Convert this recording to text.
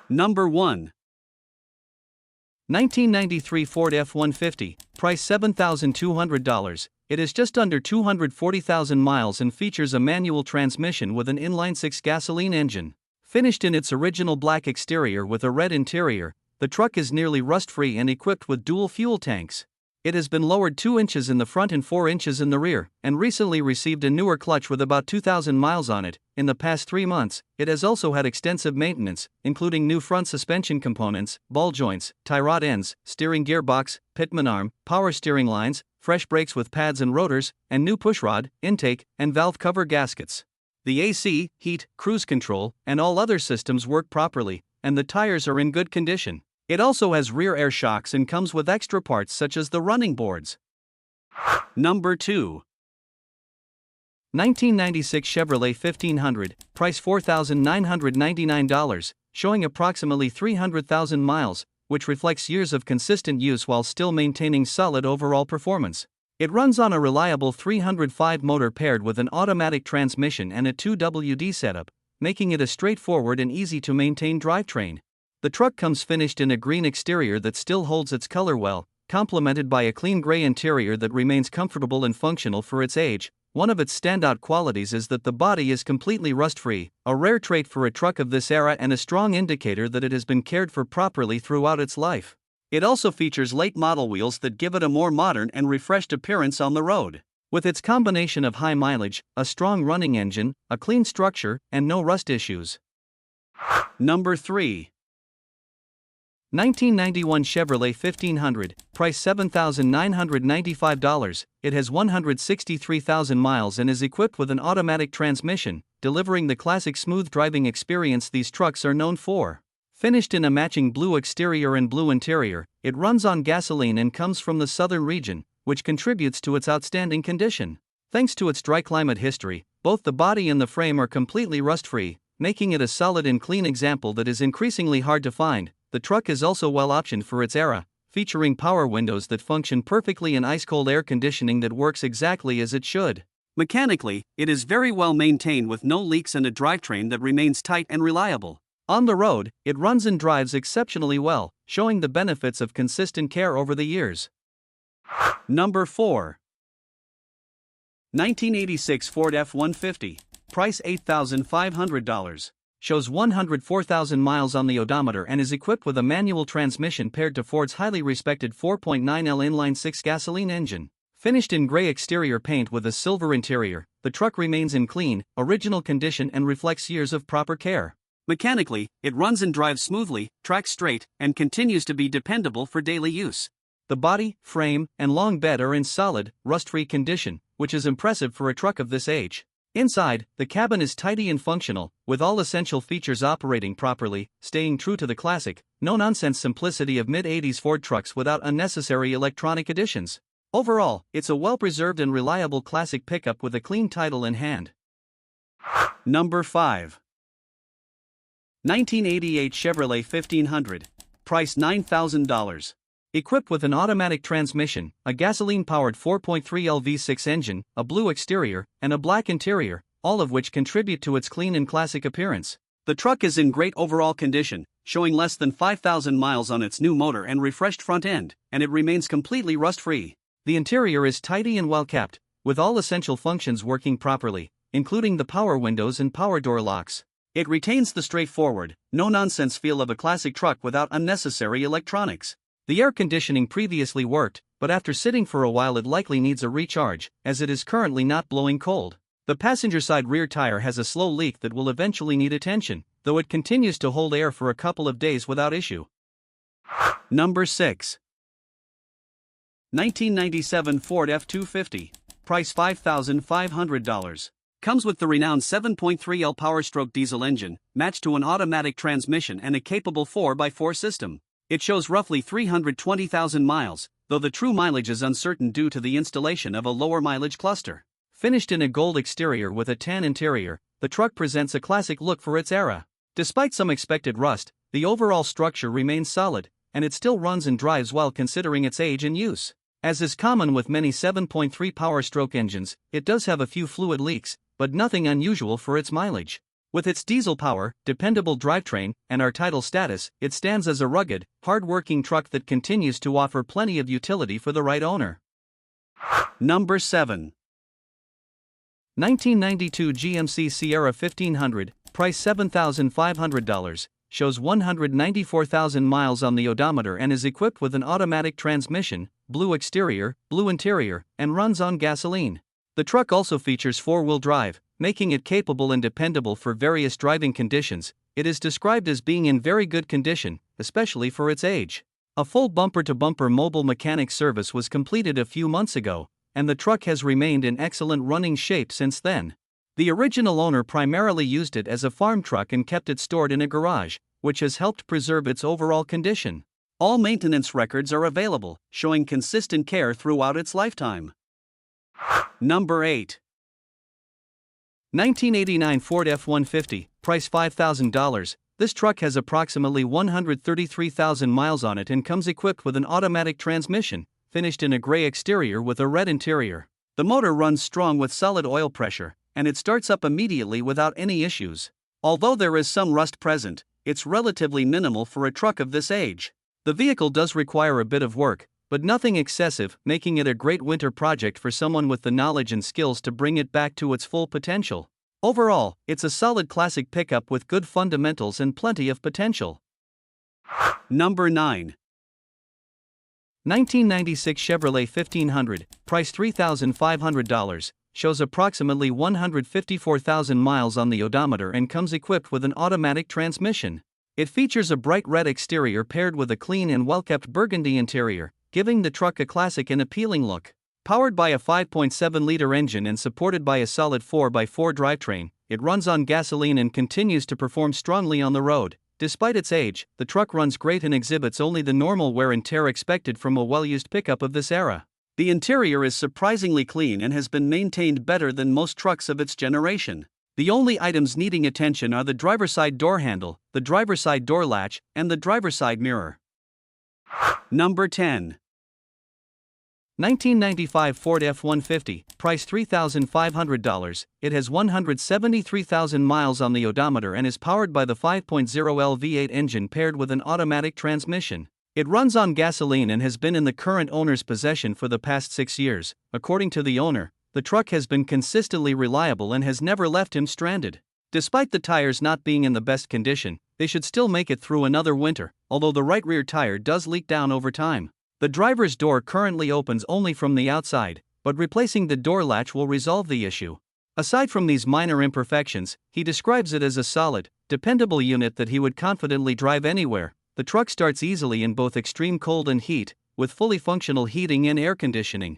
Number 1. 1993 Ford F150, price $7,200. It is just under 240,000 miles and features a manual transmission with an inline-six gasoline engine. Finished in its original black exterior with a red interior, the truck is nearly rust-free and equipped with dual fuel tanks. It has been lowered 2 inches in the front and 4 inches in the rear, and recently received a newer clutch with about 2,000 miles on it. In the past 3 months, it has also had extensive maintenance, including new front suspension components, ball joints, tie rod ends, steering gearbox, pitman arm, power steering lines, fresh brakes with pads and rotors, and new pushrod, intake, and valve cover gaskets. The AC, heat, cruise control, and all other systems work properly, and the tires are in good condition. It also has rear air shocks and comes with extra parts such as the running boards. Number 2. 1996 Chevrolet 1500, price $4,999, showing approximately 300,000 miles, which reflects years of consistent use while still maintaining solid overall performance. It runs on a reliable 305 motor paired with an automatic transmission and a 2WD setup, making it a straightforward and easy to maintain drivetrain. The truck comes finished in a green exterior that still holds its color well, complemented by a clean gray interior that remains comfortable and functional for its age. One of its standout qualities is that the body is completely rust-free, a rare trait for a truck of this era and a strong indicator that it has been cared for properly throughout its life. It also features late model wheels that give it a more modern and refreshed appearance on the road. With its combination of high mileage, a strong running engine, a clean structure, and no rust issues. Number 3. 1991 Chevrolet 1500, price $7,995. It has 163,000 miles and is equipped with an automatic transmission, delivering the classic smooth driving experience these trucks are known for. Finished in a matching blue exterior and blue interior, it runs on gasoline and comes from the southern region, which contributes to its outstanding condition. Thanks to its dry climate history, both the body and the frame are completely rust-free, making it a solid and clean example that is increasingly hard to find. The truck is also well optioned for its era, featuring power windows that function perfectly and ice-cold air conditioning that works exactly as it should. Mechanically, it is very well maintained with no leaks and a drivetrain that remains tight and reliable. On the road, it runs and drives exceptionally well, showing the benefits of consistent care over the years. Number 4. 1986 Ford F150, price $8,500. Shows 104,000 miles on the odometer and is equipped with a manual transmission paired to Ford's highly respected 4.9L inline-six gasoline engine. Finished in gray exterior paint with a silver interior, the truck remains in clean, original condition and reflects years of proper care. Mechanically, it runs and drives smoothly, tracks straight, and continues to be dependable for daily use. The body, frame, and long bed are in solid, rust-free condition, which is impressive for a truck of this age. Inside, the cabin is tidy and functional, with all essential features operating properly, staying true to the classic, no-nonsense simplicity of mid-80s Ford trucks without unnecessary electronic additions. Overall, it's a well-preserved and reliable classic pickup with a clean title in hand. Number 5. 1988 Chevrolet 1500, price $9,000. Equipped with an automatic transmission, a gasoline-powered 4.3L V6 engine, a blue exterior, and a black interior, all of which contribute to its clean and classic appearance. The truck is in great overall condition, showing less than 5,000 miles on its new motor and refreshed front end, and it remains completely rust-free. The interior is tidy and well-kept, with all essential functions working properly, including the power windows and power door locks. It retains the straightforward, no-nonsense feel of a classic truck without unnecessary electronics. The air conditioning previously worked, but after sitting for a while it likely needs a recharge, as it is currently not blowing cold. The passenger side rear tire has a slow leak that will eventually need attention, though it continues to hold air for a couple of days without issue. Number 6. 1997 Ford F250, price $5,500. Comes with the renowned 7.3L Powerstroke diesel engine, matched to an automatic transmission and a capable 4x4 system. It shows roughly 320,000 miles, though the true mileage is uncertain due to the installation of a lower mileage cluster. Finished in a gold exterior with a tan interior, the truck presents a classic look for its era. Despite some expected rust, the overall structure remains solid, and it still runs and drives well considering its age and use. As is common with many 7.3 Powerstroke engines, it does have a few fluid leaks, but nothing unusual for its mileage. With its diesel power, dependable drivetrain, and our title status, it stands as a rugged, hard-working truck that continues to offer plenty of utility for the right owner. Number 7. 1992 GMC Sierra 1500, price $7,500, shows 194,000 miles on the odometer and is equipped with an automatic transmission, blue exterior, blue interior, and runs on gasoline. The truck also features four-wheel drive, making it capable and dependable for various driving conditions. It is described as being in very good condition, especially for its age. A full bumper-to-bumper mobile mechanic service was completed a few months ago, and the truck has remained in excellent running shape since then. The original owner primarily used it as a farm truck and kept it stored in a garage, which has helped preserve its overall condition. All maintenance records are available, showing consistent care throughout its lifetime. Number 8. 1989 Ford F150, price $5,000. This truck has approximately 133,000 miles on it and comes equipped with an automatic transmission, finished in a gray exterior with a red interior. The motor runs strong with solid oil pressure, and it starts up immediately without any issues. Although there is some rust present, it's relatively minimal for a truck of this age. The vehicle does require a bit of work, but nothing excessive, making it a great winter project for someone with the knowledge and skills to bring it back to its full potential. Overall, it's a solid classic pickup with good fundamentals and plenty of potential. Number 9. 1996 Chevrolet 1500, price $3,500, shows approximately 154,000 miles on the odometer and comes equipped with an automatic transmission. It features a bright red exterior paired with a clean and well-kept burgundy interior, giving the truck a classic and appealing look. Powered by a 5.7-liter engine and supported by a solid 4x4 drivetrain, it runs on gasoline and continues to perform strongly on the road. Despite its age, the truck runs great and exhibits only the normal wear and tear expected from a well-used pickup of this era. The interior is surprisingly clean and has been maintained better than most trucks of its generation. The only items needing attention are the driver's side door handle, the driver's side door latch, and the driver's side mirror. Number 10. 1995 Ford F150, price $3,500. It has 173,000 miles on the odometer and is powered by the 5.0L V8 engine paired with an automatic transmission. It runs on gasoline and has been in the current owner's possession for the past 6 years. According to the owner, the truck has been consistently reliable and has never left him stranded. Despite the tires not being in the best condition, they should still make it through another winter, although the right rear tire does leak down over time. The driver's door currently opens only from the outside, but replacing the door latch will resolve the issue. Aside from these minor imperfections, he describes it as a solid, dependable unit that he would confidently drive anywhere. The truck starts easily in both extreme cold and heat, with fully functional heating and air conditioning.